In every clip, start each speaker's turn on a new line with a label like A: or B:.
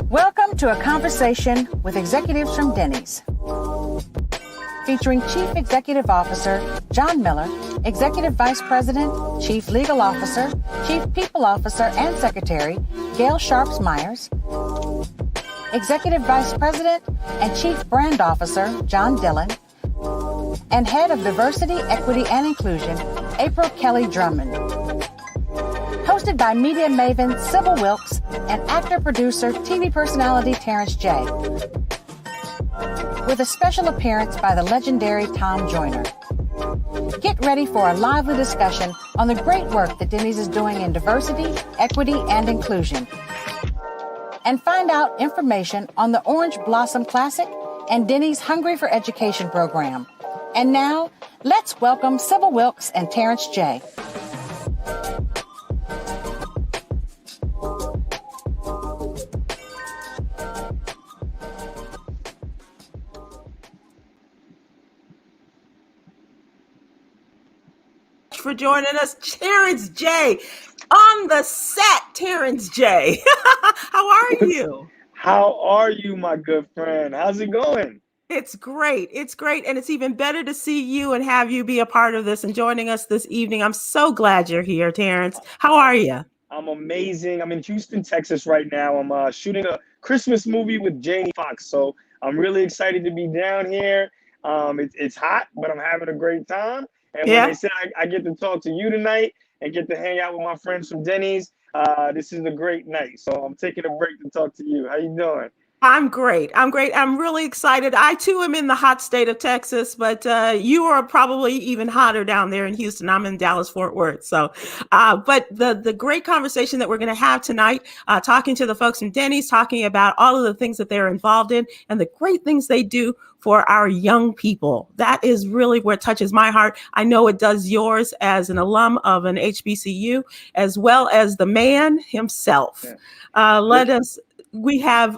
A: Welcome to a conversation with executives from Denny's, featuring Chief Executive Officer John Miller, Executive Vice President, Chief Legal Officer, Chief People Officer and Secretary Gail Sharps-Myers, Executive Vice President and Chief Brand Officer John Dillon, and Head of Diversity, Equity, and Inclusion April Kelly Drummond. Hosted by media maven Sybil Wilkes and actor-producer, TV personality Terrence J. With a special appearance by the legendary Tom Joyner. Get ready for a lively discussion on the great work that Denny's is doing in diversity, equity, and inclusion. And find out information on the Orange Blossom Classic and Denny's Hungry for Education program. And now, let's welcome Sybil Wilkes and Terrence J.
B: For joining us, Terrence J. On the set, Terrence J. How are you?
C: How are you, my good friend? How's it going?
B: It's great. It's great. And it's even better to see you and have you be a part of this and joining us this evening. I'm so glad you're here, Terrence. How are you?
C: I'm amazing. I'm in Houston, Texas right now. I'm shooting a Christmas movie with Jamie Foxx. So I'm really excited to be down here. It's hot, but I'm having a great time. And when they said I get to talk to you tonight and get to hang out with my friends from Denny's, this is a great night. So I'm taking a break to talk to you. How you doing?
B: I'm great. I'm really excited. I too am in the hot state of Texas, but you are probably even hotter down there in Houston. I'm in Dallas, Fort Worth. So, but the great conversation that we're going to have tonight, talking to the folks from Denny's, talking about all of the things that they're involved in and the great things they do for our young people. That is really where it touches my heart. I know it does yours as an alum of an HBCU, as well as the man himself. Yeah. We have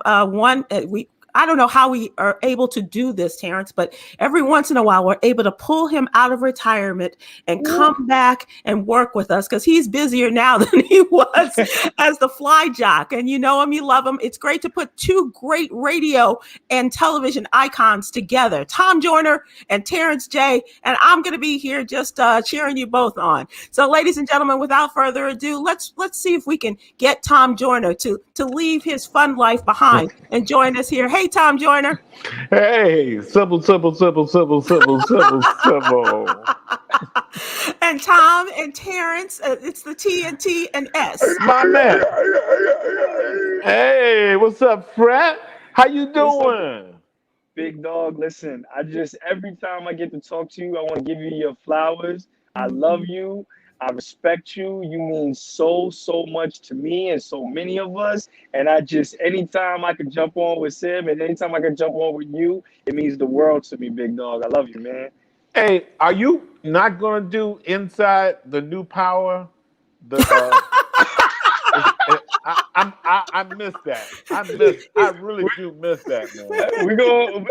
B: I don't know how we are able to do this, Terrence, but every once in a while, we're able to pull him out of retirement and come back and work with us because he's busier now than he was as the fly jock. And you know him, you love him. It's great to put two great radio and television icons together, Tom Joyner and Terrence J. And I'm going to be here just cheering you both on. So ladies and gentlemen, without further ado, let's see if we can get Tom Joyner to leave his fun life behind and join us here. Hey, Tom Joyner.
D: Hey, Sybil.
B: And Tom and Terrence, it's the TNT and S.
D: My man. Hey, what's up, Fred? How you doing?
C: Big dog, listen, every time I get to talk to you, I want to give you your flowers. I love you. I respect you. You mean so much to me and so many of us. And anytime I can jump on with Sim and anytime I can jump on with you, it means the world to me, big dog. I love you, man.
D: Hey, are you not going to do Inside the New Power? I miss that. I really do miss that, man.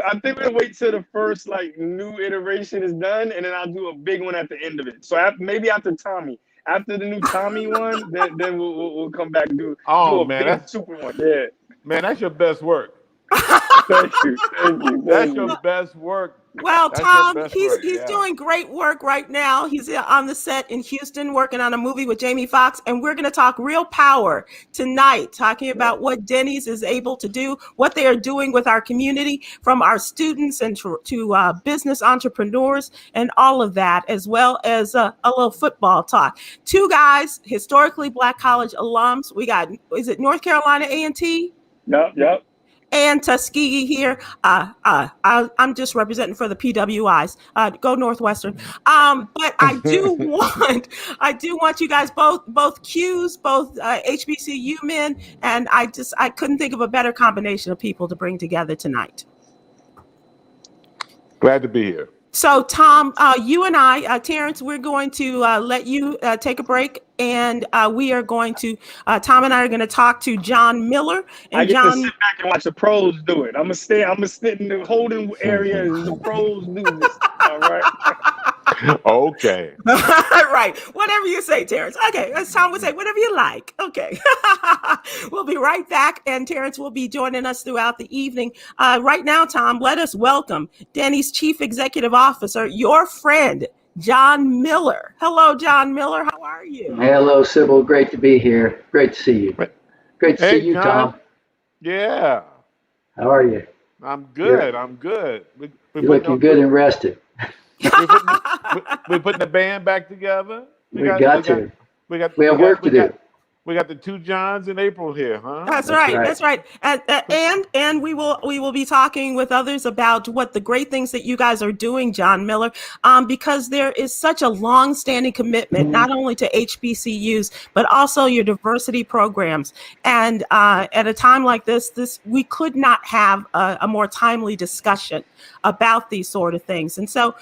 C: I think we're gonna wait till the first new iteration is done, and then I'll do a big one at the end of it. So maybe after Tommy, after the new Tommy one, then we'll come back and do a big super one. Yeah,
D: man, that's your best work.
C: Thank you.
D: That's your best work.
B: Well, Tom, he's doing great work right now. He's on the set in Houston working on a movie with Jamie Foxx, and we're going to talk real power tonight, talking about what Denny's is able to do, what they are doing with our community, from our students and to business entrepreneurs and all of that, as well as a little football talk. Two guys, historically Black college alums. We got, is it North Carolina A&T?
C: Yep.
B: And Tuskegee here. I'm just representing for the PWIs. Go Northwestern. But I do want you guys both Qs, both HBCU men, and I couldn't think of a better combination of people to bring together tonight.
D: Glad to be here.
B: So, Tom, you and I, Terrence, we're going to let you take a break, and we are going to, Tom and I are going to talk to John Miller. And
C: I get to sit back and watch the pros do it. I'm gonna sit in the holding area as the pros do this. All right.
D: Okay.
B: Right. Whatever you say, Terrence. Okay. As Tom would say, whatever you like. Okay. We'll be right back, and Terrence will be joining us throughout the evening. Right now, Tom, let us welcome Denny's Chief Executive Officer, your friend, John Miller. Hello, John Miller. How are you?
E: Hello, Sybil. Great to be here. Great to see you. Great to see you,
D: John.
E: Tom.
D: Yeah.
E: How are you?
D: I'm good. I'm good.
E: You're looking good and rested.
D: We're putting the band back together.
E: We have work to do.
D: We got the two Johns in April here, huh?
B: That's right. And we will be talking with others about what the great things that you guys are doing, John Miller, because there is such a long-standing commitment not only to HBCUs but also your diversity programs. And at a time like this we could not have a more timely discussion about these sort of things. And so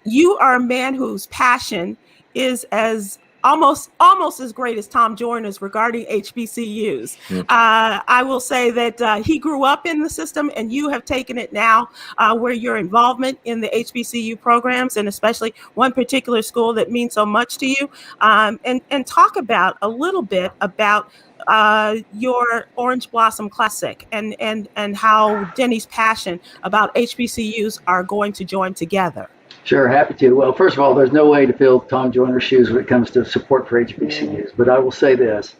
B: you are a man whose passion is as almost as great as Tom Joyner's regarding HBCUs. I will say that he grew up in the system, and you have taken it now where your involvement in the HBCU programs, and especially one particular school that means so much to you, and talk about a little bit about your Orange Blossom Classic and how Denny's passion about HBCUs are going to join together.
E: Sure, happy to. Well, first of all, there's no way to fill Tom Joyner's shoes when it comes to support for HBCUs. But I will say this,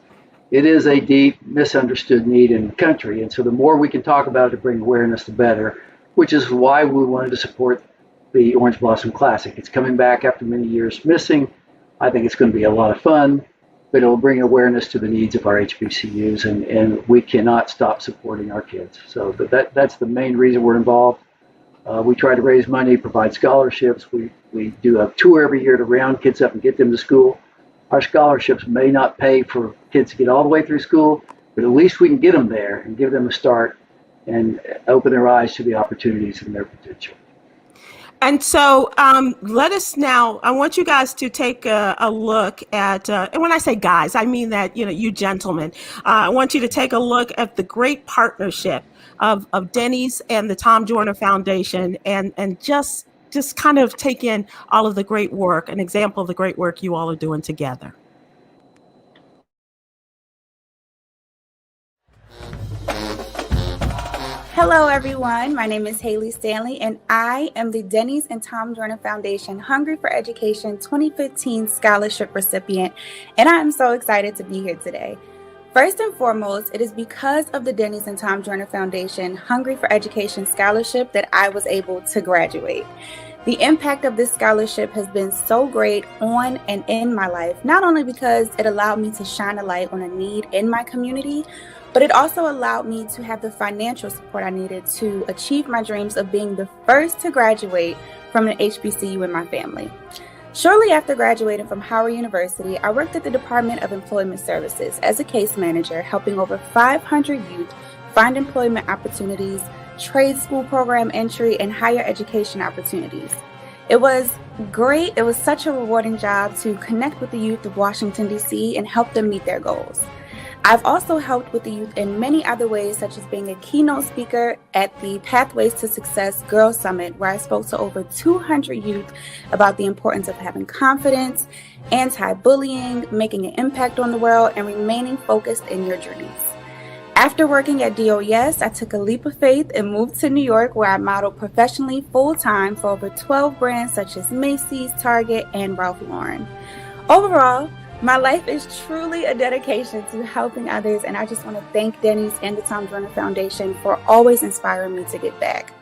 E: it is a deep, misunderstood need in the country. And so the more we can talk about it to bring awareness, the better, which is why we wanted to support the Orange Blossom Classic. It's coming back after many years missing. I think it's going to be a lot of fun, but it will bring awareness to the needs of our HBCUs, and we cannot stop supporting our kids. So that's the main reason we're involved. We try to raise money, provide scholarships. We do a tour every year to round kids up and get them to school. Our scholarships may not pay for kids to get all the way through school, but at least we can get them there and give them a start and open their eyes to the opportunities and their potential.
B: And so let us now, I want you guys to take a look at, and when I say guys, I mean that, you gentlemen, I want you to take a look at the great partnership of Denny's and the Tom Joyner Foundation, and just kind of take in all of the great work, an example of the great work you all are doing together.
F: Hello, everyone. My name is Haley Stanley, and I am the Denny's and Tom Joyner Foundation Hungry for Education 2015 Scholarship recipient, and I am so excited to be here today. First and foremost, it is because of the Denny's and Tom Joyner Foundation Hungry for Education Scholarship that I was able to graduate. The impact of this scholarship has been so great on and in my life, not only because it allowed me to shine a light on a need in my community, but it also allowed me to have the financial support I needed to achieve my dreams of being the first to graduate from an HBCU in my family. Shortly after graduating from Howard University, I worked at the Department of Employment Services as a case manager, helping over 500 youth find employment opportunities, trade school program entry, and higher education opportunities. It was great. It was such a rewarding job to connect with the youth of Washington, D.C. and help them meet their goals. I've also helped with the youth in many other ways, such as being a keynote speaker at the Pathways to Success Girls Summit, where I spoke to over 200 youth about the importance of having confidence, anti-bullying, making an impact on the world, and remaining focused in your dreams. After working at DOS, I took a leap of faith and moved to New York, where I modeled professionally full-time for over 12 brands such as Macy's, Target, and Ralph Lauren. Overall, my life is truly a dedication to helping others, and I just want to thank Denny's and the Tom Joyner Foundation for always inspiring me to get back.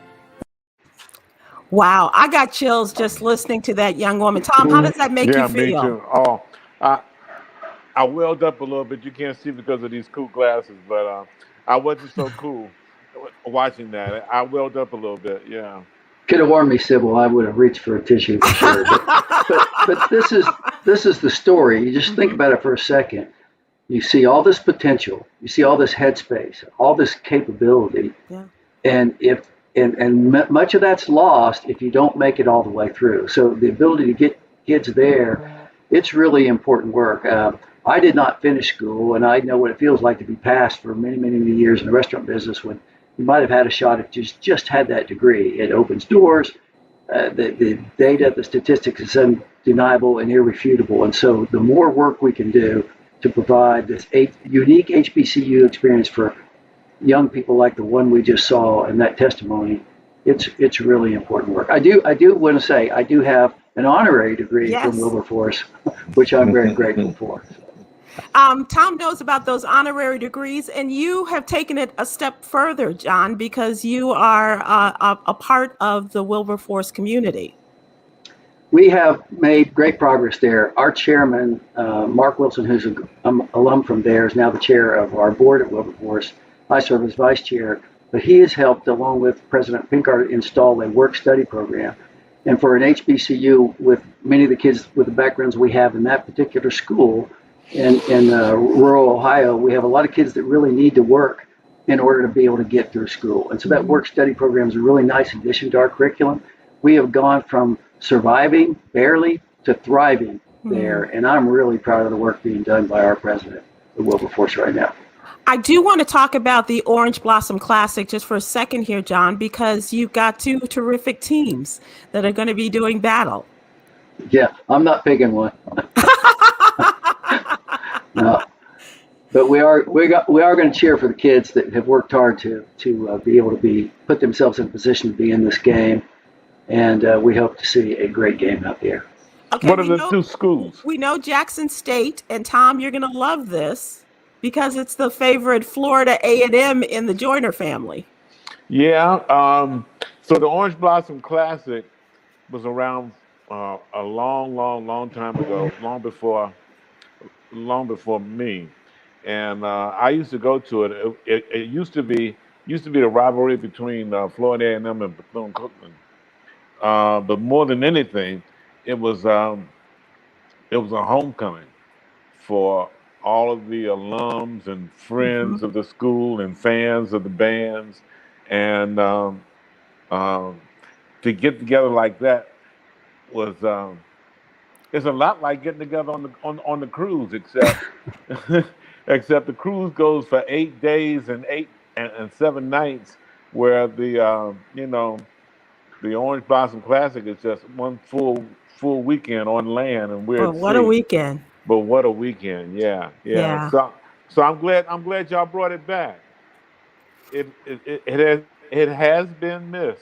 B: Wow, I got chills just listening to that young woman. Tom, how does that make you feel?
D: Yeah, me too. Oh, I welled up a little bit. You can't see because of these cool glasses, but I wasn't so cool watching that. I welled up a little bit, yeah.
E: Could have warned me, Sybil. I would have reached for a tissue for sure. But this is the story. You just think about it for a second. You see all this potential. You see all this headspace, all this capability, and much of that's lost if you don't make it all the way through. So the ability to get kids there, it's really important work. I did not finish school, and I know what it feels like to be passed for many, many, many years in the restaurant business when you might have had a shot if you just had that degree. It opens doors. the data, the statistics is undeniable and irrefutable. And so the more work we can do to provide this unique HBCU experience for young people like the one we just saw in that testimony, it's really important work. I do want to say I do have an honorary degree from Wilberforce, which I'm very grateful for.
B: Tom knows about those honorary degrees, and you have taken it a step further, John, because you are a part of the Wilberforce community. We have made great progress there. Our chairman, Mark Wilson, who's an alum from there, is now the chair of our board at Wilberforce. I serve as vice chair, but he has helped, along with President Pinkard, install a work-study program. And for an HBCU, with many of the kids with the backgrounds we have in that particular school, in rural Ohio, we have a lot of kids that really need to work in order to be able to get through school. And so that work-study program is a really nice addition to our curriculum. We have gone from surviving barely to thriving there. And I'm really proud of the work being done by our president at Wilberforce right now. I do want to talk about the Orange Blossom Classic just for a second here, John, because you've got two terrific teams that are going to be doing battle. Yeah, I'm not picking one. No, but we are going to cheer for the kids that have worked hard to be able to put themselves in a position to be in this game, and we hope to see a great game out there. Okay, what are the two schools? We know Jackson State, and Tom, you're going to love this because it's the favorite Florida A&M in the Joyner family. Yeah, so the Orange Blossom Classic was around a long time ago, long before me, and I used to go to it. It used to be the rivalry between Florida A&M and Bethune-Cookman, but more than anything, it was a homecoming for all of the alums and friends of the school and fans of the bands, and to get together like that was it's a lot like getting together on the cruise, except except the cruise goes for 8 days and 7 nights, where the the Orange Blossom Classic is just one full weekend on land, and we're what a weekend! But what a weekend! Yeah. So I'm glad y'all brought it back. It has been missed,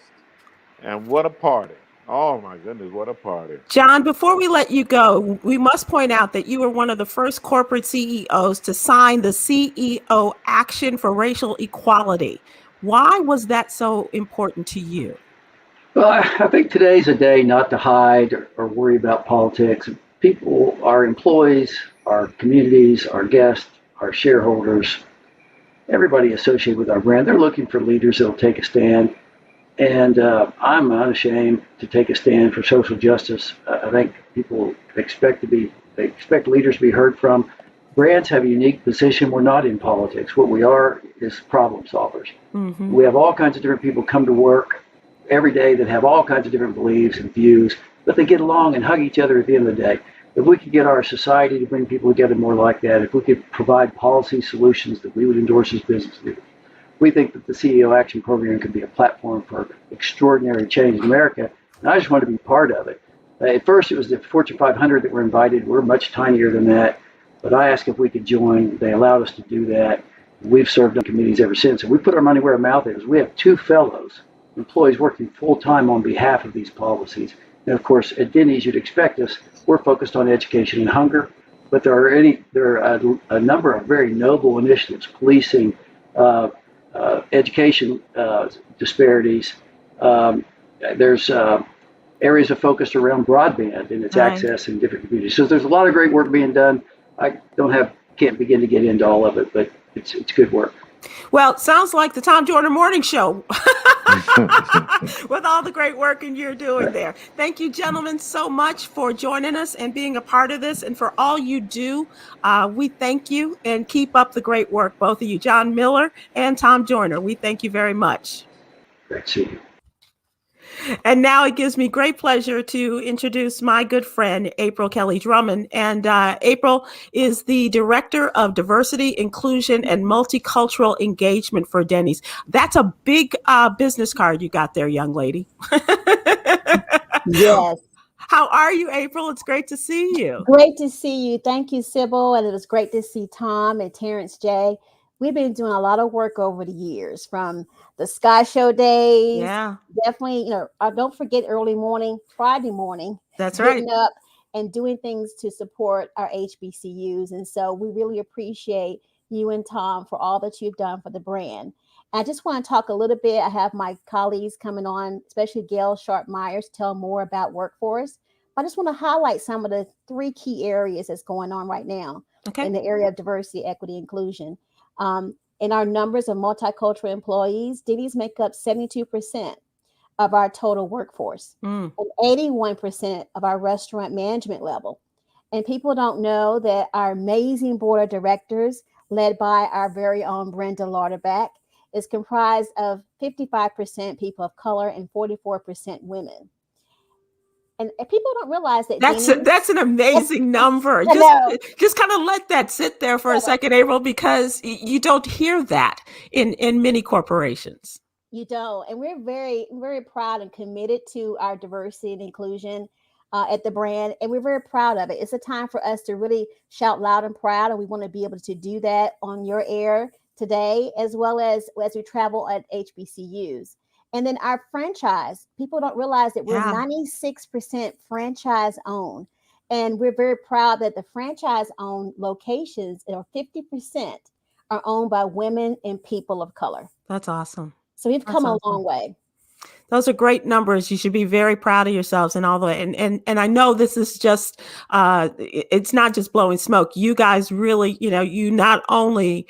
B: and what a party! Oh my goodness, what a party. John, before we let you go, we must point out that you were one of the first corporate CEOs to sign the CEO Action for Racial Equality. Why was that so important to you? Well, I think today's a day not to hide or worry about politics. People, our employees, our communities, our guests, our shareholders, everybody associated with our brand, they're looking for leaders that will take a stand. And I'm unashamed to take a stand for social justice. I think people expect leaders to be heard from. Brands have a unique position. We're not in politics. What we are is problem solvers. Mm-hmm. We have all kinds of different people come to work every day that have all kinds of different beliefs and views, but they get along and hug each other at the end of the day. If we could get our society to bring people together more like that, if we could provide policy solutions that we would endorse as business leaders, we think that the CEO Action Program could be a platform for extraordinary change in America, and I just want to be part of it. At first, it was the Fortune 500 that were invited. We're much tinier than that, but I asked if we could join. They allowed us to do that. We've served on committees ever since, and we put our money where our mouth is. We have 2 fellows, employees working full-time on behalf of these policies. And of course, at Denny's, you'd expect us, we're focused on education and hunger, but there are a number of very noble initiatives, policing, education disparities. There's areas of focus around broadband and its access in different communities. So there's a lot of great work being done. I can't begin to get into all of it, but it's good work. Well, it sounds like the Tom Joyner Morning Show with all the great work you're doing there. Thank you, gentlemen, so much for joining us and being a part of this, and for all you do. We thank you, and keep up the great work, both of you, John Miller and Tom Joyner. We thank you very much. Great to see you. And now it gives me great pleasure to introduce my good friend, April Kelly Drummond. And April is the Director of Diversity, Inclusion, and Multicultural Engagement for Denny's. That's a big business card you got there, young lady.
G: Yes.
B: How are you, April? It's great to see you.
G: Great to see you. Thank you, Sybil. And it was great to see Tom and Terrence J. We've been doing a lot of work over the years, from the Sky Show days.
B: Yeah.
G: Definitely, don't forget early morning, Friday morning.
B: That's right.
G: Getting up and doing things to support our HBCUs. And so we really appreciate you and Tom for all that you've done for the brand. I just want to talk a little bit. I have my colleagues coming on, especially Gail Sharp-Myers, to tell more about workforce. I just want to highlight some of the 3 key areas that's going on right now in the area of diversity, equity, inclusion. In our numbers of multicultural employees, Denny's make up 72% of our total workforce and 81% of our restaurant management level. And people don't know that our amazing board of directors, led by our very own Brenda Lauderback, is comprised of 55% people of color and 44% women. And people don't realize that
B: that's an amazing number. Just kind of let that sit there for a second, April, because you don't hear that in many corporations.
G: You don't. And we're very, very proud and committed to our diversity and inclusion at the brand. And we're very proud of it. It's a time for us to really shout loud and proud. And we want to be able to do that on your air today, as well as we travel at HBCUs. And then our franchise, people don't realize that we're 96% franchise owned. And we're very proud that the franchise owned locations, 50% are owned by women and people of color.
B: That's awesome.
G: So we've come a long way.
B: Those are great numbers. You should be very proud of yourselves and all the way. And I know this is just, it's not just blowing smoke. You guys really, you not only,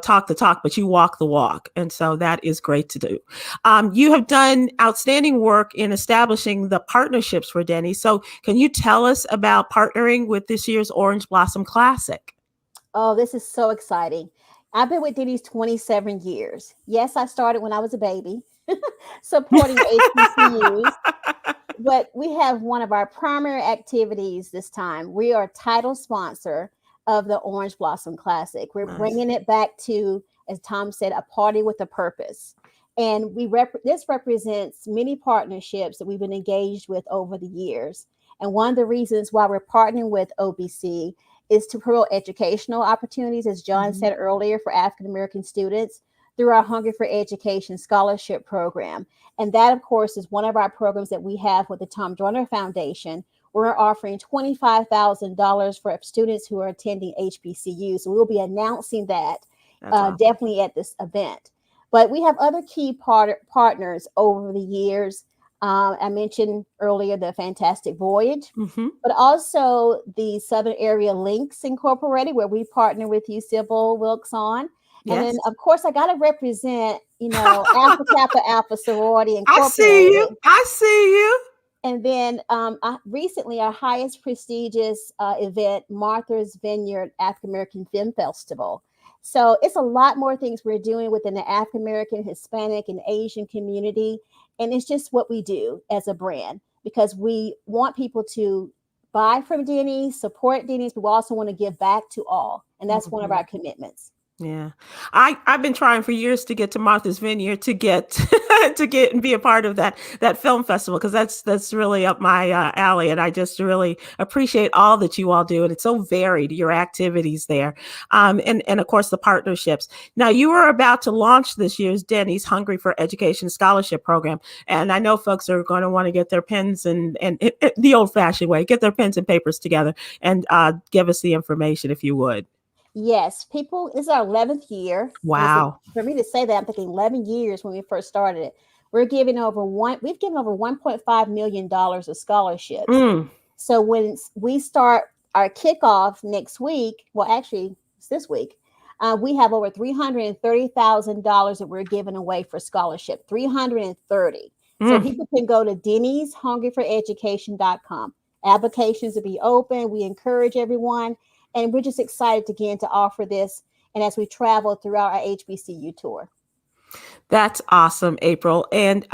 B: talk the talk, but you walk the walk. And so that is great to do. You have done outstanding work in establishing the partnerships for Denny. So can you tell us about partnering with this year's Orange Blossom Classic?
G: Oh, this is so exciting. I've been with Denny's 27 years. Yes, I started when I was a baby. Supporting HBCUs, but we have one of our primary activities this time. We are title sponsor of the Orange Blossom Classic. We're bringing it back to, as Tom said, a party with a purpose. And this represents many partnerships that we've been engaged with over the years. And one of the reasons why we're partnering with OBC is to promote educational opportunities, as John said earlier, for African-American students, through our Hungry for Education Scholarship Program. And that, of course, is one of our programs that we have with the Tom Joyner Foundation. We're offering $25,000 for students who are attending HBCU. So we'll be announcing that definitely at this event. But we have other key partners over the years. I mentioned earlier the Fantastic Voyage, but also the Southern Area Links Incorporated, where we partner with you, Sybil Wilkes, on. And then, of course, I got to represent, Alpha Kappa Alpha Sorority Incorporated.
B: I see you.
G: And then recently, our highest prestigious event, Martha's Vineyard African American Film Festival. So it's a lot more things we're doing within the African American, Hispanic, and Asian community. And it's just what we do as a brand, because we want people to buy from Denny's, support Denny's, but we also want to give back to all. And that's one of our commitments.
B: Yeah, I've been trying for years to get to Martha's Vineyard to get to get and be a part of that film festival, because that's really up my alley, and I just really appreciate all that you all do, and it's so varied, your activities there, and of course the partnerships. Now you are about to launch this year's Denny's Hungry for Education Scholarship Program, and I know folks are going to want to get their pens and the old-fashioned way, get their pens and papers together, and give us the information if you would.
G: Yes, people, this is our 11th year.
B: Wow.
G: For me to say that, I'm thinking 11 years when we first started it. We've given over $1.5 million of scholarships. So when we start our kickoff next week, well, actually it's this week, we have over $330,000 that we're giving away for scholarship, 330. So people can go to Denny's hungryforeducation.com. Applications will be open. We encourage everyone. And we're just excited again to offer this, and as we travel throughout our HBCU tour.
B: That's awesome, April. And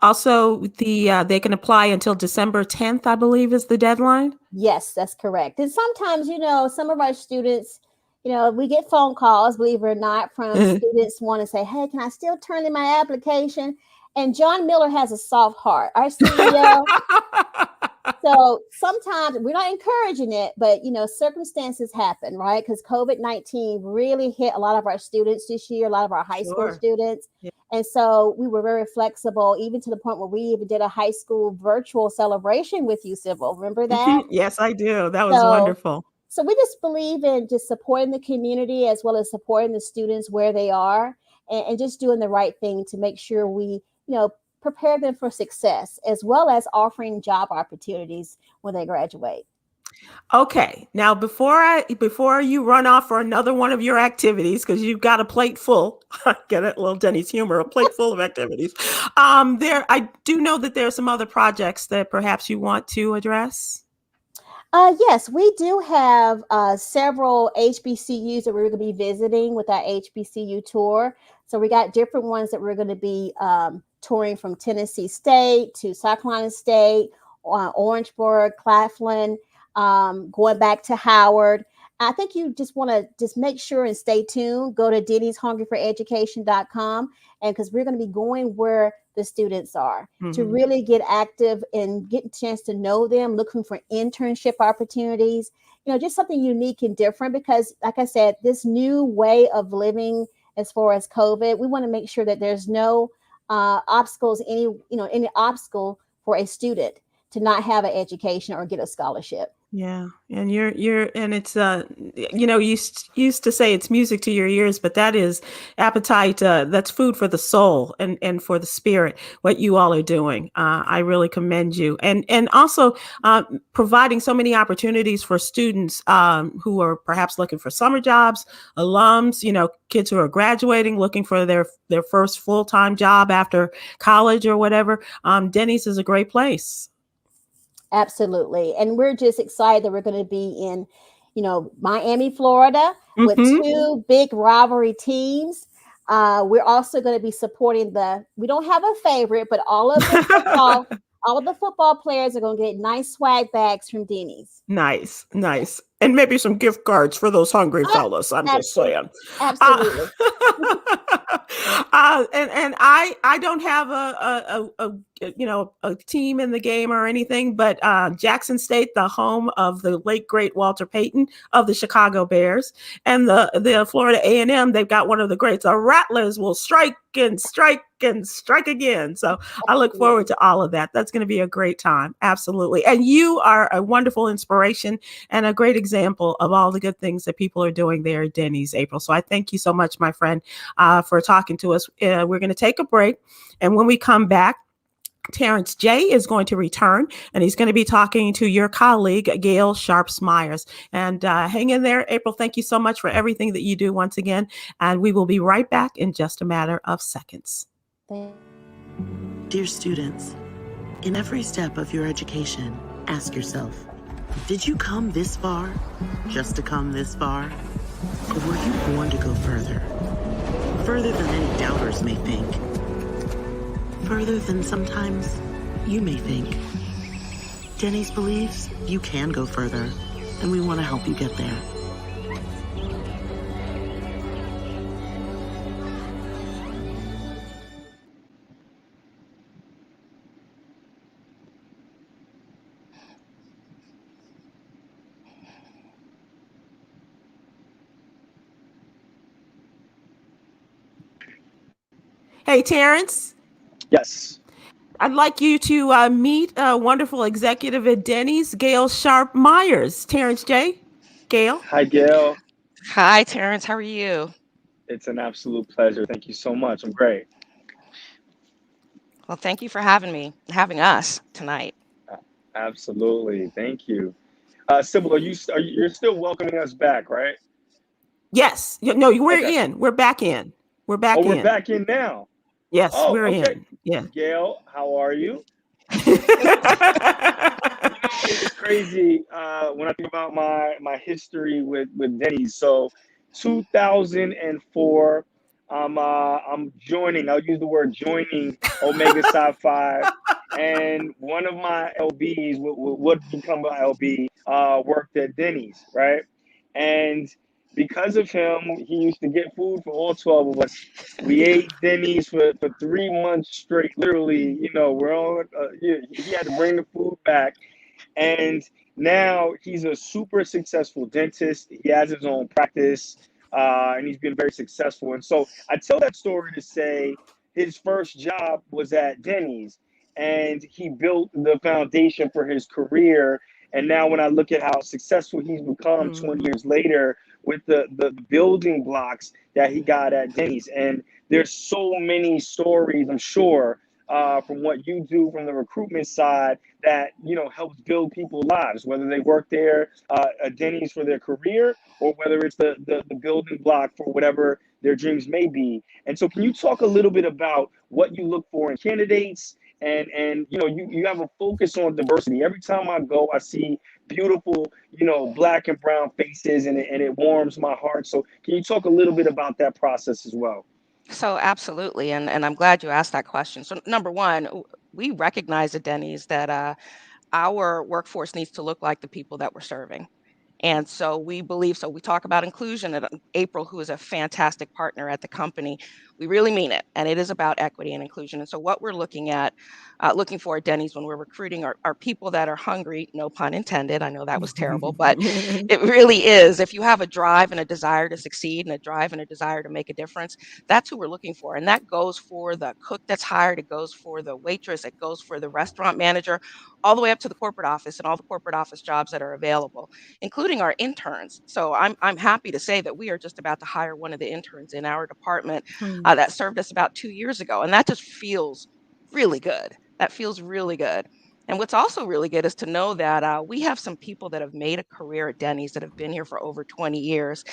B: Also, they can apply until December 10th, I believe, is the deadline.
G: Yes, that's correct. And sometimes, some of our students, we get phone calls, believe it or not, from students want to say, hey, can I still turn in my application? And John Miller has a soft heart, our CEO. So sometimes we're not encouraging it, but, circumstances happen, right? Because COVID-19 really hit a lot of our students this year, a lot of our high school students. Yeah. And so we were very flexible, even to the point where we even did a high school virtual celebration with you, Sybil. Remember that?
B: Yes, I do. That was wonderful.
G: So we just believe in just supporting the community as well as supporting the students where they are and just doing the right thing to make sure we, prepare them for success, as well as offering job opportunities when they graduate.
B: Okay. Now, before you run off for another one of your activities, because you've got a plate full, get it, little Denny's humor, a plate full of activities. I do know that there are some other projects that perhaps you want to address.
G: Yes, we do have several HBCUs that we're going to be visiting with our HBCU tour. So we got different ones that we're going to be touring, from Tennessee State to South Carolina State, Orangeburg, Claflin, going back to Howard. I think you just want to just make sure and stay tuned. Go to Denny'sHungryForEducation.com, and because we're going to be going where the students are to really get active and get a chance to know them, looking for internship opportunities, just something unique and different, because like I said, this new way of living as far as COVID, we want to make sure that there's no obstacles, any obstacle for a student to not have an education or get a scholarship.
B: Yeah. And and it's, used to say it's music to your ears, but that is appetite. That's food for the soul and for the spirit, what you all are doing. I really commend you. And also providing so many opportunities for students who are perhaps looking for summer jobs, alums, kids who are graduating, looking for their first full-time job after college or whatever. Denny's is a great place.
G: Absolutely. And we're just excited that we're going to be in, Miami, Florida, with two big rivalry teams. We're also going to be supporting we don't have a favorite, but all of the football players are going to get nice swag bags from Denny's.
B: Nice. And maybe some gift cards for those hungry fellas. I'm just saying.
G: Absolutely.
B: And I don't have a team in the game or anything, but Jackson State, the home of the late great Walter Payton of the Chicago Bears, and the Florida A&M, they've got one of the greats. The Rattlers will strike and strike and strike again. So I look forward to all of that. That's going to be a great time. Absolutely. And you are a wonderful inspiration and a great example of all the good things that people are doing there at Denny's, April. So I thank you so much, my friend, for talking to us. We're going to take a break. And when we come back, Terrence J is going to return, and he's going to be talking to your colleague, Gail Sharps-Myers. And hang in there, April. Thank you so much for everything that you do once again. And we will be right back in just a matter of seconds.
H: Dear students, in every step of your education, ask yourself, did you come this far just to come this far? Or were you born to go further? Further than any doubters may think. Further than sometimes you may think. Denny's believes you can go further, and we want to help you get there.
B: Hey, Terrence.
C: Yes.
B: I'd like you to meet a wonderful executive at Denny's, Gail Sharp-Myers. Terrence J. Gail.
C: Hi, Gail.
I: Hi, Terrence. How are you?
C: It's an absolute pleasure. Thank you so much. I'm great.
I: Well, thank you for having us tonight.
C: Absolutely. Thank you. Sybil, you're still welcoming us back, right?
B: Yes. No, we're in. We're back in. We're back in.
C: We're back in now.
B: Yes, we're in. Yeah.
C: Gail, how are you? It's crazy when I think about my history with Denny's. So 2004, I'm joining. I'll use the word joining Omega Psi Phi, and one of my LBs would become an LB. Worked at Denny's, right? And because of him, he used to get food for all 12 of us. We ate Denny's for 3 months straight. Literally, we're on. He had to bring the food back, and now he's a super successful dentist. He has his own practice, and he's been very successful. And so I tell that story to say his first job was at Denny's, and he built the foundation for his career. And now when I look at how successful he's become 20 years later with the building blocks that he got at Denny's, and there's so many stories, I'm sure, from what you do from the recruitment side that helps build people's lives, whether they work there at Denny's for their career or whether it's the building block for whatever their dreams may be. And so can you talk a little bit about what you look for in candidates? And you have a focus on diversity. Every time I go, I see beautiful, black and brown faces, and it warms my heart. So can you talk a little bit about that process as well?
I: So absolutely, and I'm glad you asked that question. So number one, we recognize at Denny's that our workforce needs to look like the people that we're serving. And so we believe, so we talk about inclusion, and April, who is a fantastic partner at the company, we really mean it. And it is about equity and inclusion. And so what we're looking for at Denny's when we're recruiting are people that are hungry, no pun intended. I know that was terrible, but it really is. If you have a drive and a desire to succeed and a drive and a desire to make a difference, that's who we're looking for. And that goes for the cook that's hired. It goes for the waitress. It goes for the restaurant manager, all the way up to the corporate office and all the corporate office jobs that are available, including our interns. So I'm happy to say that we are just about to hire one of the interns in our department that served us about 2 years ago. And that just feels really good. That feels really good. And what's also really good is to know that we have some people that have made a career at Denny's that have been here for over 20 years.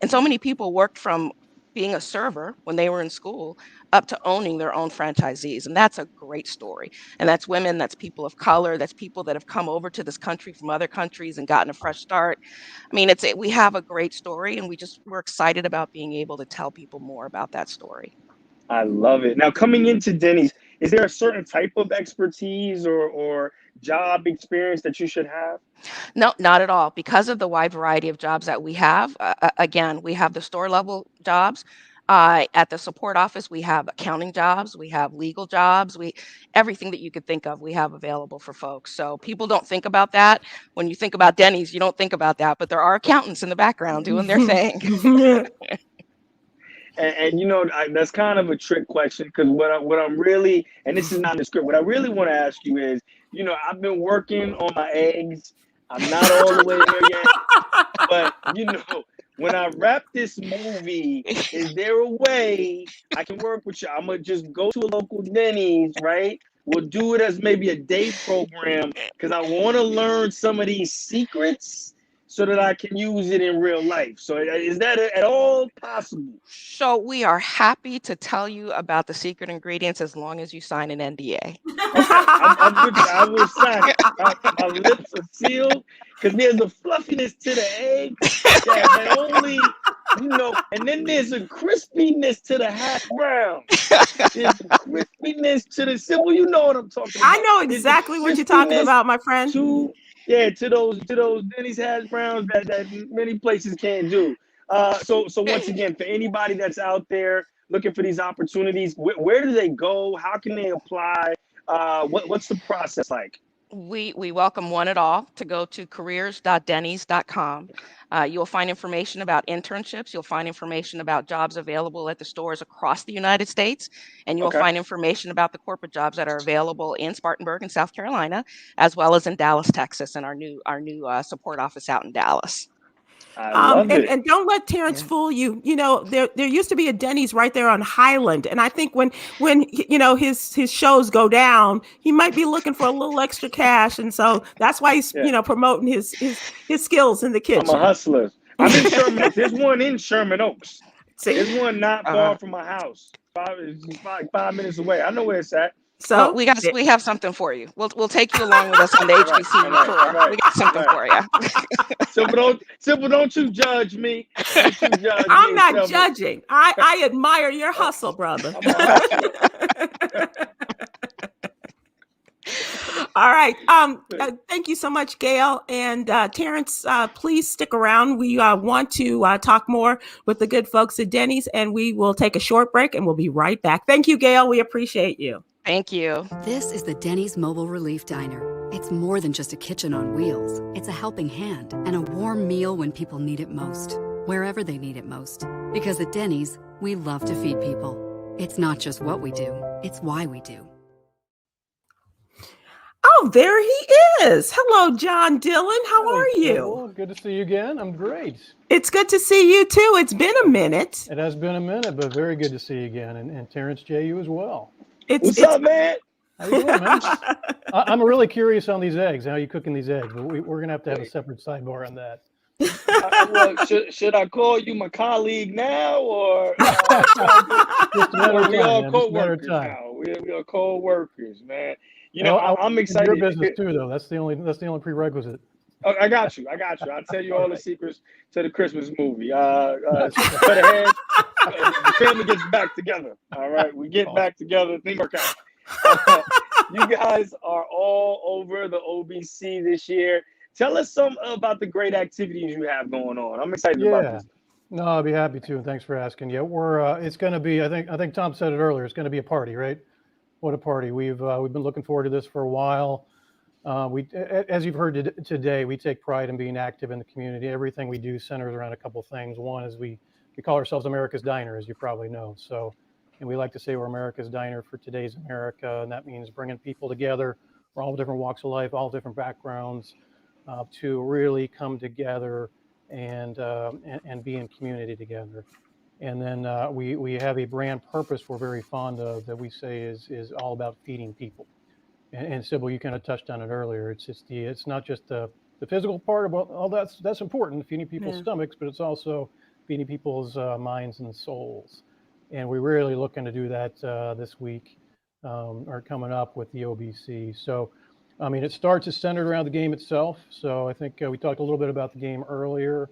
I: And so many people worked from being a server when they were in school up to owning their own franchisees. And that's a great story. And that's women, that's people of color, that's people that have come over to this country from other countries and gotten a fresh start. I mean, we have a great story, and we're excited about being able to tell people more about that story.
C: I love it. Now, coming into Denny's, is there a certain type of expertise or job experience that you should have?
I: No, not at all. Because of the wide variety of jobs that we have, again, we have the store level jobs. At the support office, we have accounting jobs, we have legal jobs, everything that you could think of, we have available for folks. So people don't think about that. When you think about Denny's, you don't think about that, but there are accountants in the background doing their thing.
C: And that's kind of a trick question, because what I'm really, and this is not in the script, what I really want to ask you is, I've been working on my eggs. I'm not all the way there yet, but when I wrap this movie, is there a way I can work with you? I'm gonna just go to a local Denny's, right? We'll do it as maybe a day program, because I want to learn some of these secrets so that I can use it in real life. So is that at all possible?
I: So we are happy to tell you about the secret ingredients as long as you sign an NDA.
C: I will sign it. My lips are sealed, because there's a fluffiness to the egg that only, and then there's a crispiness to the hash brown. There's a crispiness to the Sybil. You know what I'm talking about.
B: I know exactly what you're talking about, my friend.
C: To those Denny's hash browns that many places can't do. So once again, for anybody that's out there looking for these opportunities, where do they go? How can they apply? What's the process like?
I: We welcome one and all to go to careers.dennys.com. You'll find information about internships. You'll find information about jobs available at the stores across the United States. And you'll find information about the corporate jobs that are available in Spartanburg and South Carolina, as well as in Dallas, Texas, and our new support office out in Dallas.
C: And
B: don't let Terrence fool you. There used to be a Denny's right there on Highland, and I think when his shows go down, he might be looking for a little extra cash, and so that's why he's promoting his skills in the kitchen.
C: I'm a hustler. I'm in Sherman Oaks. There's one in Sherman Oaks. There's one not far from my house. 5 minutes away. I know where it's at.
B: So
I: we have something for you. We'll take you along with us on the HBCU tour. We got something for you.
C: Sybil, don't you judge me. Don't you judge
B: I'm
C: me,
B: not
C: Sybil.
B: judging. I admire your hustle, brother. All right. Thank you so much, Gail and Terrence. Please stick around. We want to talk more with the good folks at Denny's, and we will take a short break, and we'll be right back. Thank you, Gail. We appreciate you.
I: Thank you.
J: This is the Denny's Mobile Relief Diner. It's more than just a kitchen on wheels. It's a helping hand and a warm meal when people need it most, wherever they need it most. Because at Denny's, we love to feed people. It's not just what we do, it's why we do.
B: Oh, there he is. Hello, John Dillon. How are you?
K: Good to see you again. I'm great.
B: It's good to see you, too. It's been a minute.
K: It has been a minute, but very good to see you again. And Terrence J., you as well.
C: What's up, man?
K: How you doing, man? I'm really curious on these eggs. How are you cooking these eggs? But we're going to have a separate sidebar on that.
C: Well, should I call you my colleague now, or
K: Just a matter of
C: we
K: time,
C: all
K: man. Just a matter of
C: co-workers
K: time.
C: now? We are co-workers, man. You know, I'm excited.
K: Your business too, though. That's the only prerequisite.
C: Oh, I got you. I'll tell you all the secrets to the Christmas movie. Cut ahead. The family gets back together. All right, we get back together. Things work out. You guys are all over the OBC this year. Tell us some about the great activities you have going on. I'm excited about this.
K: No, I'll be happy to, and thanks for asking. Yeah, we're it's going to be. I think Tom said it earlier. It's going to be a party, right? What a party! We've been looking forward to this for a while. As you've heard today, we take pride in being active in the community. Everything we do centers around a couple things. One is we call ourselves America's Diner, as you probably know. So, and we like to say we're America's Diner for today's America, and that means bringing people together from all different walks of life, all different backgrounds, to really come together and be in community together. And then we have a brand purpose we're very fond of that we say is all about feeding people. And Sybil, you kind of touched on it earlier. It's not just the physical part about all that's important, feeding people's stomachs, but it's also feeding people's minds and souls. And we're really looking to do that this week or coming up with the OBC. So, I mean, it's centered around the game itself. So I think we talked a little bit about the game earlier.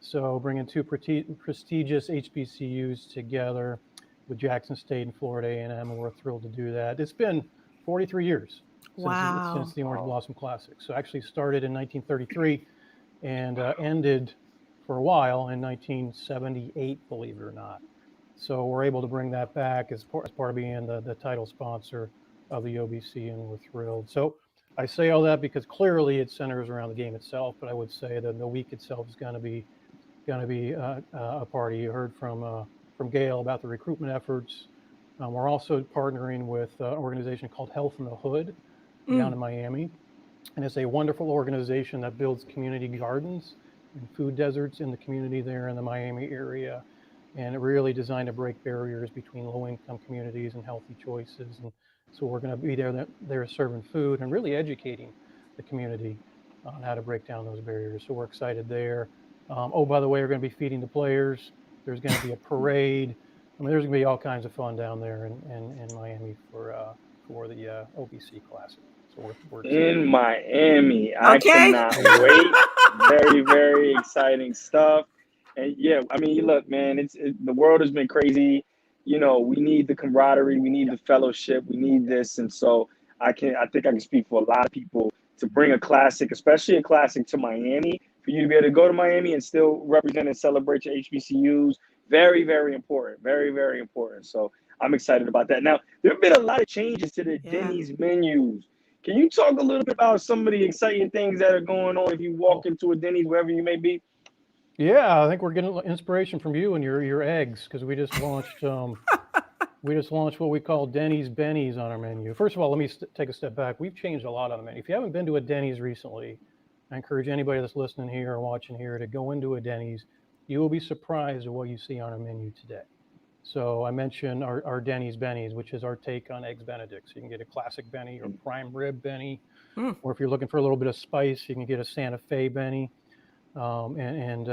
K: So bringing two prestigious HBCUs together with Jackson State and Florida A&M, and we're thrilled to do that. It's been 43 years since the Orange Blossom Classic. So actually started in 1933 and ended for a while in 1978, believe it or not. So we're able to bring that back as part of being the title sponsor of the OBC, and we're thrilled. So I say all that because clearly it centers around the game itself, but I would say that the week itself is going to be a party. You heard from Gail about the recruitment efforts. We're also partnering with an organization called Health in the Hood down in Miami. And it's a wonderful organization that builds community gardens and food deserts in the community there in the Miami area. And it really designed to break barriers between low-income communities and healthy choices. And so we're going to be there serving food and really educating the community on how to break down those barriers. So we're excited there. Oh, by the way, we're going to be feeding the players. There's going to be a parade. I mean, there's going to be all kinds of fun down there in Miami for the OBC Classic. So we're
C: in Miami. I cannot wait. Very, very exciting stuff. And yeah, I mean, look, man, the world has been crazy. You know, we need the camaraderie, we need the fellowship, we need this. And so I think I can speak for a lot of people to bring a classic, especially a classic, to Miami. For you to be able to go to Miami and still represent and celebrate your HBCUs, very, very important. Very, very important. So I'm excited about that. Now, there have been a lot of changes to the Denny's menus. Can you talk a little bit about some of the exciting things that are going on if you walk into a Denny's, wherever you may be?
K: Yeah, I think we're getting inspiration from you and your eggs, because we just launched what we call Denny's Bennies on our menu. First of all, let me take a step back. We've changed a lot on the menu. If you haven't been to a Denny's recently, I encourage anybody that's listening here or watching here to go into a Denny's. You will be surprised at what you see on our menu today. So I mentioned our Denny's Bennies, which is our take on Eggs Benedict. So you can get a classic Benny or prime rib Benny, or if you're looking for a little bit of spice, you can get a Santa Fe Benny. And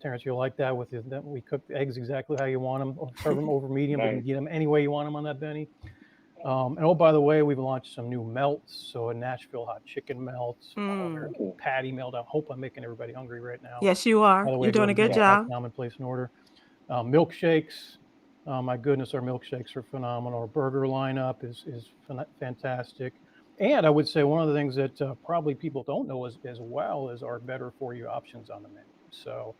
K: Terrence, you'll like that that we cook the eggs exactly how you want them. Serve them over medium, but you can get them any way you want them on that Benny. And oh, by the way, we've launched some new melts. So a Nashville hot chicken melt, All-American patty melt. I hope I'm making everybody hungry right now.
B: Yes, you are.
K: By the way,
B: You're doing a good job.
K: Commonplace in order. Milkshakes. My goodness, our milkshakes are phenomenal. Our burger lineup is fantastic. And I would say one of the things that probably people don't know as well is our better for you options on the menu. So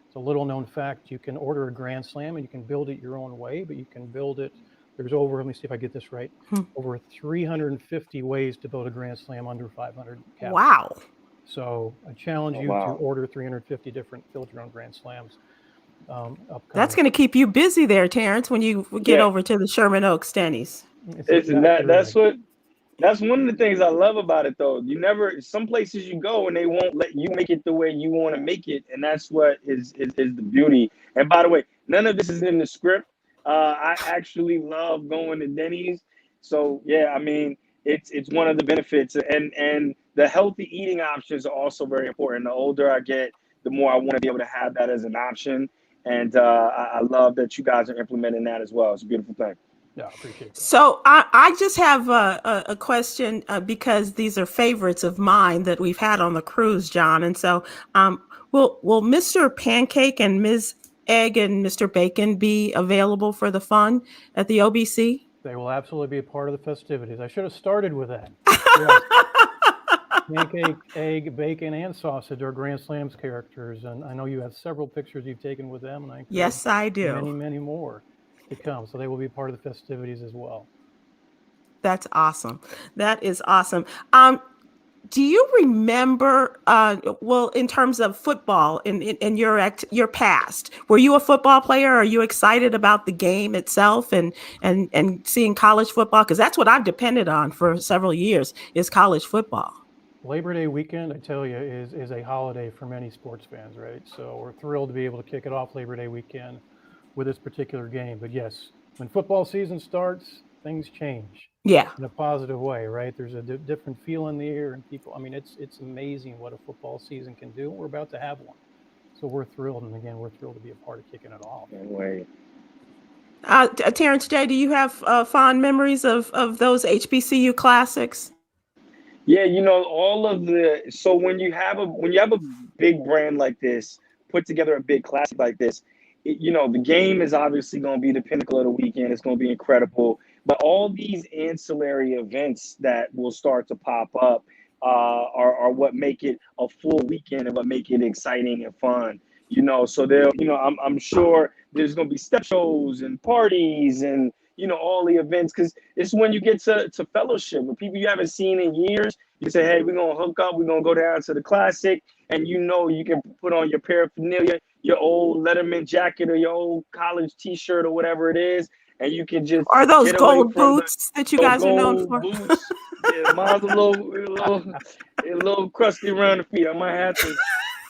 K: it's a little known fact. You can order a Grand Slam and you can build it your own way, but you can build it. There's let me see if I get this right, over 350 ways to build a Grand Slam under 500 calories.
B: Wow.
K: So I challenge you to order 350 different build your own Grand Slams.
B: That's going to keep you busy there, Terrence, when you get over to the Sherman Oaks Denny's.
C: That's one of the things I love about it, though. Some places you go and they won't let you make it the way you want to make it, and that's what is the beauty. And by the way, none of this is in the script. I actually love going to Denny's, so yeah, I mean, it's one of the benefits, and the healthy eating options are also very important. The older I get, the more I want to be able to have that as an option, and I love that you guys are implementing that as well. It's a beautiful thing.
K: Yeah, I appreciate that.
B: So I just have a question because these are favorites of mine that we've had on the cruise, John. And so will Mr. Pancake and Ms. Egg and Mr. Bacon be available for the fun at the OBC?
K: They will absolutely be a part of the festivities. I should have started with that. Yes. Pancake, egg, bacon, and sausage are Grand Slams characters. And I know you have several pictures you've taken with them. And
B: yes, I do.
K: Many, many more to come. So they will be part of the festivities as well.
B: That's awesome. That is awesome. Do you remember, in terms of football in your past, were you a football player? Are you excited about the game itself and seeing college football? Because that's what I've depended on for several years is college football.
K: Labor Day weekend, I tell you, is a holiday for many sports fans, right? So we're thrilled to be able to kick it off Labor Day weekend with this particular game. But yes, when football season starts, things change.
B: Yeah.
K: In a positive way, right? There's a different feel in the air, and people, I mean, it's amazing what a football season can do. We're about to have one. So we're thrilled. And again, we're thrilled to be a part of kicking it off.
C: Anyway.
B: Terrence J., do you have fond memories of those HBCU classics?
C: Yeah, so when you have a big brand like this, put together a big classic like this, the game is obviously going to be the pinnacle of the weekend. It's going to be incredible. But all these ancillary events that will start to pop up are what make it a full weekend and what make it exciting and fun. So I'm sure there's going to be step shows and parties and all the events, because it's when you get to fellowship with people you haven't seen in years. You say, hey, we're going to hook up. We're going to go down to the classic. And you can put on your paraphernalia, your old Letterman jacket or your old college T-shirt or whatever it is. And you can just
B: are those gold boots that you guys are known for?
C: Boots. Yeah, mine's a little crusty around the feet. I might have to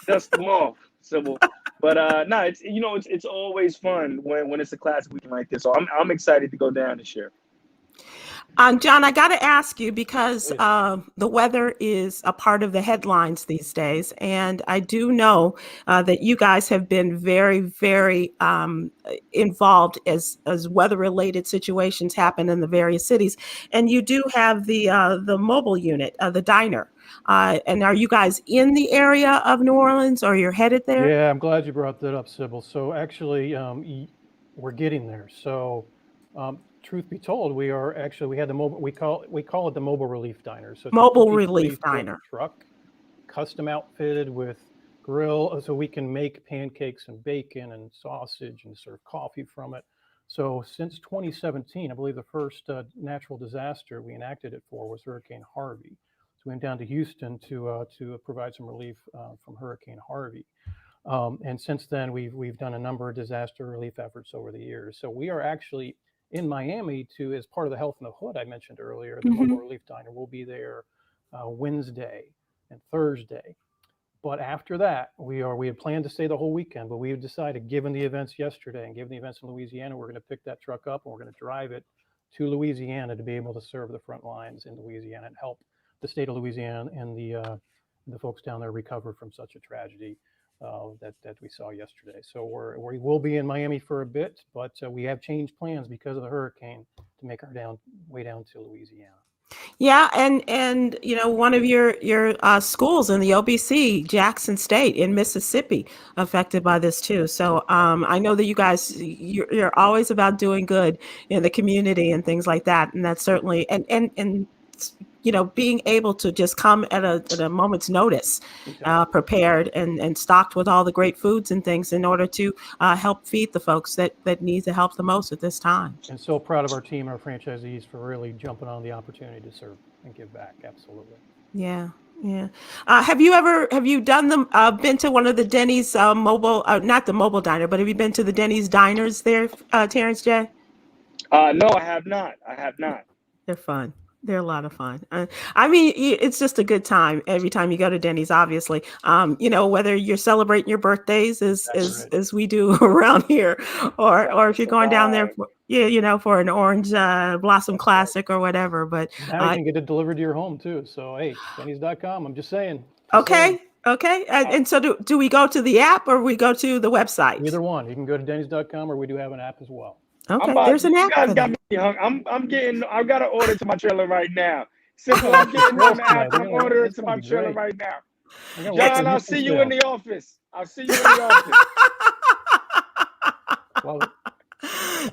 C: dust them off. Sybil. But it's always fun when it's a classic weekend like this. So I'm excited to go down this year.
B: John, I got to ask you because the weather is a part of the headlines these days. And I do know that you guys have been very, very involved as weather-related situations happen in the various cities. And you do have the mobile unit, the diner. And are you guys in the area of New Orleans or you're headed there?
K: Yeah, I'm glad you brought that up, Sybil. So actually, we're getting there. So truth be told, we had the mobile, we call it the mobile relief diner. So
B: mobile relief diner
K: truck, custom outfitted with grill, so we can make pancakes and bacon and sausage and serve coffee from it. So since 2017, I believe the first natural disaster we enacted it for was Hurricane Harvey. So we went down to Houston to provide some relief from Hurricane Harvey. And since then, we've done a number of disaster relief efforts over the years. So we are actually in Miami as part of the Health in the Hood I mentioned earlier. The mobile relief diner will be there Wednesday and Thursday. But after that, we had planned to stay the whole weekend, but we decided, given the events yesterday and given the events in Louisiana, we're going to pick that truck up and we're going to drive it to Louisiana to be able to serve the front lines in Louisiana and help the state of Louisiana and the folks down there recover from such a tragedy. that we saw yesterday. So we will be in Miami for a bit, but we have changed plans because of the hurricane to make our way down to Louisiana.
B: Yeah, and you know, one of your schools in the OBC, Jackson State in Mississippi, affected by this too. So I know that you guys you're always about doing good in the community and things like that, and that's certainly and you know, being able to just come at a moment's notice, prepared and stocked with all the great foods and things in order to help feed the folks that need the help the most at this time.
K: And so proud of our team, our franchisees, for really jumping on the opportunity to serve and give back. Absolutely.
B: Yeah. Yeah. Have you been to one of the Denny's mobile, not the mobile diner, but have you been to the Denny's diners there, Terrence J?
C: No, I have not.
B: They're fun. They're a lot of fun. I mean, it's just a good time every time you go to Denny's, obviously. You know, whether you're celebrating your birthdays as we do around here, or if you're going down there for, you know, for an orange blossom classic or whatever. But
K: now you can get it delivered to your home too. So hey, Denny's.com. I'm just saying.
B: Okay. And so do we go to the app or we go to the website?
K: Either one. You can go to Denny's.com or we do have an app as well.
B: Okay, there's an app.
C: You guys got me hung. I've got to order to my trailer right now. Simple, I'm getting on the app. I'm ordering to my trailer right now. John, I'll see you in the office.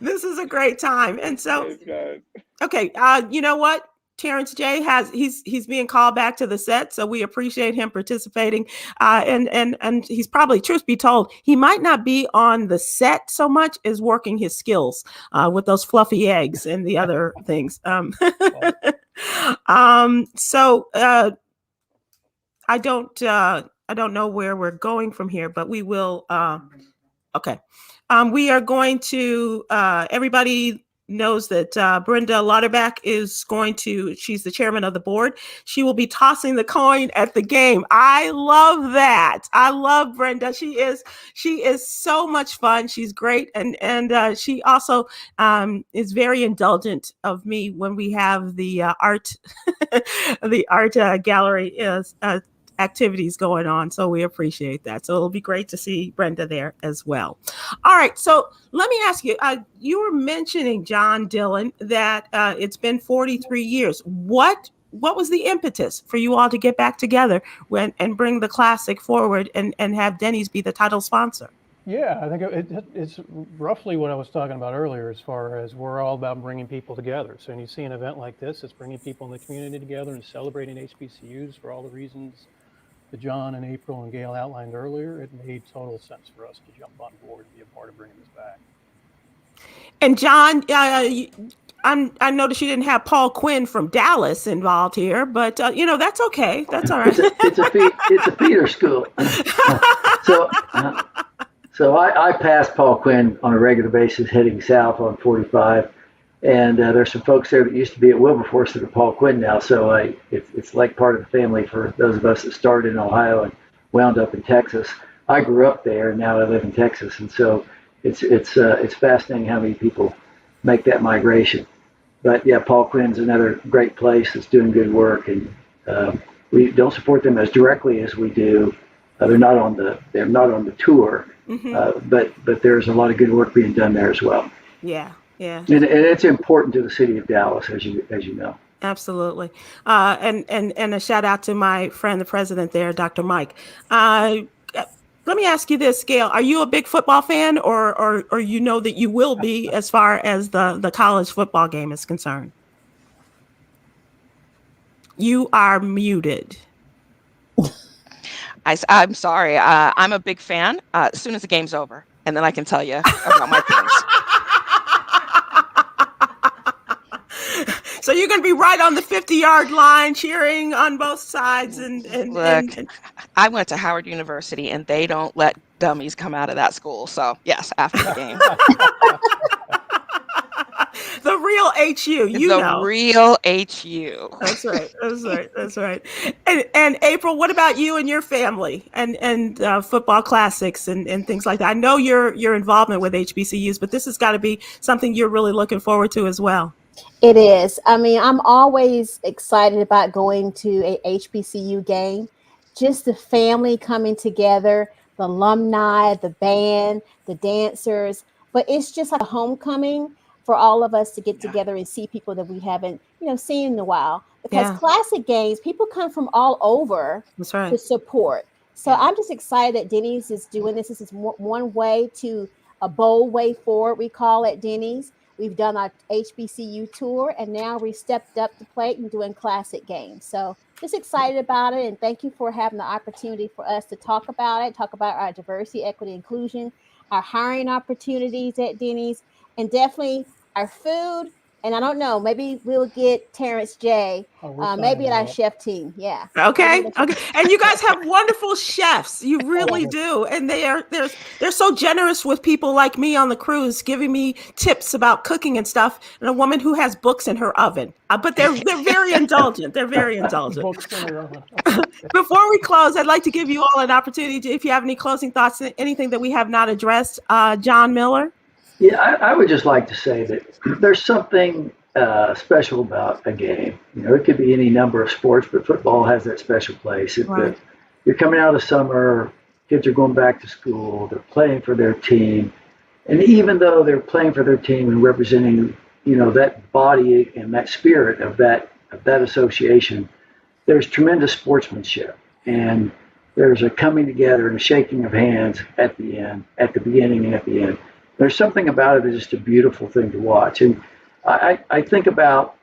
B: This is a great time. And so, okay, you know what? Terrence J he's being called back to the set, so we appreciate him participating. And he's probably, truth be told, he might not be on the set so much as working his skills with those fluffy eggs and the other things. So I don't know where we're going from here, but we will. Okay, we are going to everybody knows that Brenda Lauterbach she's the chairman of the board. She will be tossing the coin at the game. I love that. I love Brenda. She is so much fun. She's great. And she also is very indulgent of me when we have the art gallery activities going on. So we appreciate that. So it'll be great to see Brenda there as well. All right. So let me ask you, you were mentioning, John Dillon, that it's been 43 years. What was the impetus for you all to get back together and bring the classic forward and have Denny's be the title sponsor?
K: Yeah, I think it's roughly what I was talking about earlier, as far as we're all about bringing people together. So when you see an event like this, it's bringing people in the community together and celebrating HBCUs for all the reasons that John and April and Gail outlined earlier. It made total sense for us to jump on board and be a part of bringing this back.
B: And John, I noticed you didn't have Paul Quinn from Dallas involved here, but you know, that's okay. That's all right.
E: It's a feeder school. So I pass Paul Quinn on a regular basis heading south on 45. And there's some folks there that used to be at Wilberforce that are Paul Quinn now. So it's like part of the family for those of us that started in Ohio and wound up in Texas. I grew up there, and now I live in Texas. And so it's fascinating how many people make that migration. But yeah, Paul Quinn's another great place that's doing good work, and we don't support them as directly as we do. They're not on the tour, but there's a lot of good work being done there as well.
B: Yeah. Yeah,
E: and it's important to the city of Dallas, as you know.
B: Absolutely, and a shout out to my friend, the president there, Dr. Mike. Let me ask you this, Gail: are you a big football fan, or you know that you will be as far as the college football game is concerned? You are muted.
I: I'm sorry. I'm a big fan. As soon as the game's over, and then I can tell you about my things.
B: So you're going to be right on the 50-yard line, cheering on both sides.
I: Look, I went to Howard University, and they don't let dummies come out of that school. So yes, after the game.
B: The real HU,
I: the real HU.
B: That's right. And April, what about you and your family and football classics and things like that? I know your involvement with HBCUs, but this has got to be something you're really looking forward to as well.
G: It is. I mean, I'm always excited about going to a HBCU game. Just the family coming together, the alumni, the band, the dancers. But it's just like a homecoming for all of us to get together and see people that we haven't, seen in a while. Because classic games, people come from all over to support. So I'm just excited that Denny's is doing this. This is one way to a bold way forward, we call it Denny's. We've done our HBCU tour, and now we stepped up the plate and doing classic games. So just excited about it, and thank you for having the opportunity for us to talk about our diversity, equity, inclusion, our hiring opportunities at Denny's, and definitely our food. And I don't know, maybe we'll get Terrence J. Maybe at our chef team. Yeah.
B: Okay. And you guys have wonderful chefs. You really do. And they're so generous with people like me on the cruise, giving me tips about cooking and stuff. And a woman who has books in her oven. But they're very indulgent. They're very indulgent. Before we close, I'd like to give you all an opportunity if you have any closing thoughts, anything that we have not addressed. John Miller.
E: Yeah, I would just like to say that there's something special about a game. It could be any number of sports, but football has that special place. You're coming out of summer, kids are going back to school, they're playing for their team. And even though they're playing for their team and representing, that body and that spirit of that association, there's tremendous sportsmanship. And there's a coming together and a shaking of hands at the end, at the beginning and at the end. There's something about it that's just a beautiful thing to watch. And I think about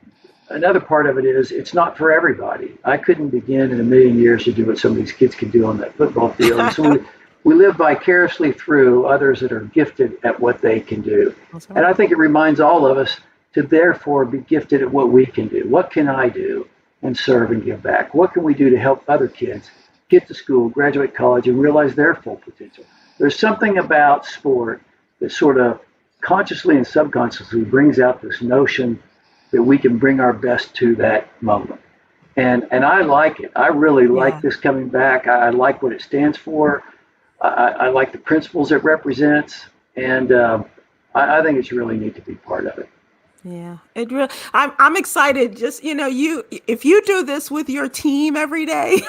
E: another part of it is it's not for everybody. I couldn't begin in a million years to do what some of these kids can do on that football field. And so we live vicariously through others that are gifted at what they can do. And I think it reminds all of us to therefore be gifted at what we can do. What can I do and serve and give back? What can we do to help other kids get to school, graduate college, and realize their full potential? There's something about sport that sort of consciously and subconsciously brings out this notion that we can bring our best to that moment. And I like it. I really like this coming back. I like what it stands for. I like the principles it represents. And I think it's really neat to be part of it.
B: Yeah, I'm excited. Just, if you do this with your team every day,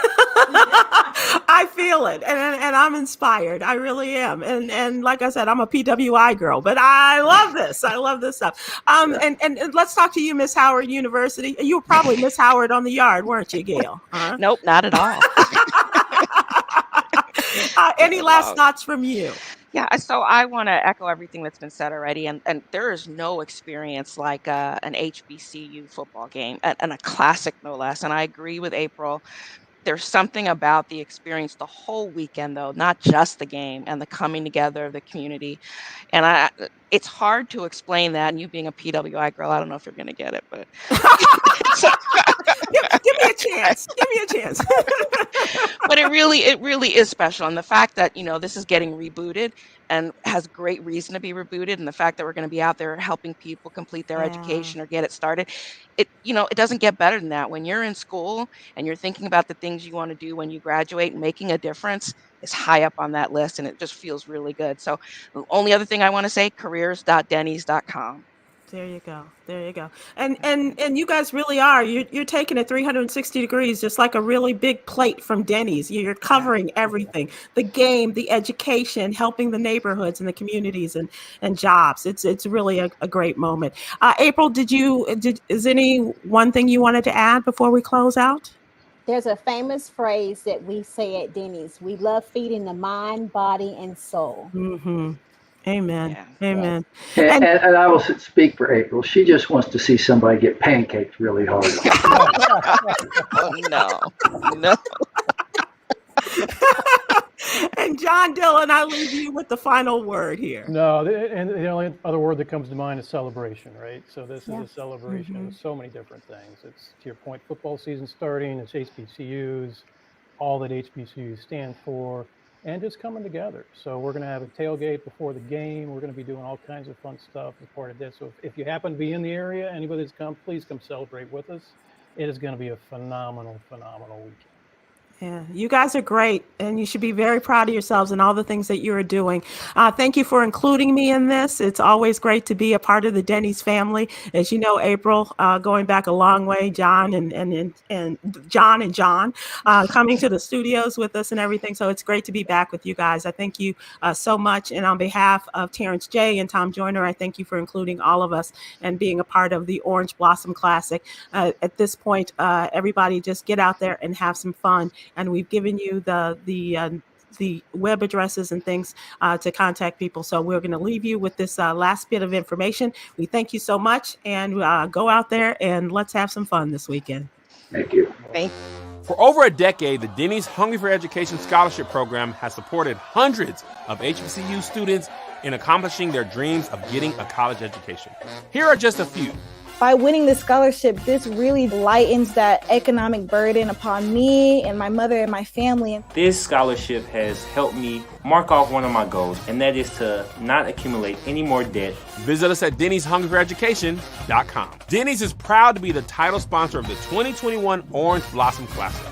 B: I feel it. And I'm inspired. I really am. And like I said, I'm a PWI girl, but I love this. I love this stuff. And let's talk to you, Miss Howard University. You were probably Miss Howard on the yard, weren't you, Gail?
I: Nope, not at all.
B: Any last thoughts from you?
I: Yeah, so I want to echo everything that's been said already, and there is no experience like an HBCU football game, and a classic no less. And I agree with April. There's something about the experience the whole weekend, though, not just the game, and the coming together of the community. And it's hard to explain that. And you being a PWI girl, I don't know if you're going to get it, but
B: give me a chance. Give me a chance.
I: But it really is special. And the fact that, this is getting rebooted and has great reason to be rebooted. And the fact that we're going to be out there helping people complete their education or get it started. It doesn't get better than that. When you're in school and you're thinking about the things you want to do when you graduate, making a difference is high up on that list. And it just feels really good. So the only other thing I want to say, careers.dennys.com.
B: There you go. There you go. And you guys really are. You're taking it 360 degrees, just like a really big plate from Denny's. You're covering everything: the game, the education, helping the neighborhoods and the communities and jobs. It's really a great moment. April, is any one thing you wanted to add before we close out?
G: There's a famous phrase that we say at Denny's: we love feeding the mind, body, and soul.
B: Mm-hmm. Amen. Yeah. Amen.
E: And I will speak for April. She just wants to see somebody get pancaked really hard.
I: Oh, no.
B: And John Dillon, I leave you with the final word here.
K: No, and the only other word that comes to mind is celebration, right? So this is a celebration of so many different things. It's, to your point, football season starting, it's HBCUs, all that HBCUs stand for, and just coming together. So we're going to have a tailgate before the game. We're going to be doing all kinds of fun stuff as part of this. So if you happen to be in the area, anybody that's come, please come celebrate with us. It is going to be a phenomenal weekend.
B: Yeah, you guys are great, and you should be very proud of yourselves and all the things that you are doing. Thank you for including me in this. It's always great to be a part of the Denny's family. As you know, April, going back a long way, John and John coming to the studios with us and everything. So it's great to be back with you guys. I thank you so much. And on behalf of Terrence J. and Tom Joyner, I thank you for including all of us and being a part of the Orange Blossom Classic. At this point, everybody just get out there and have some fun. And we've given you the web addresses and things to contact people. So we're going to leave you with this last bit of information. We thank you so much, and go out there and let's have some fun this weekend.
E: Thank you.
L: For over a decade, the Denny's Hungry for Education Scholarship Program has supported hundreds of HBCU students in accomplishing their dreams of getting a college education. Here are just a few.
M: By winning this scholarship, this really lightens that economic burden upon me and my mother and my family.
N: This scholarship has helped me mark off one of my goals, and that is to not accumulate any more debt.
L: Visit us at Denny'sHungryForEducation.com. Denny's is proud to be the title sponsor of the 2021 Orange Blossom Classic.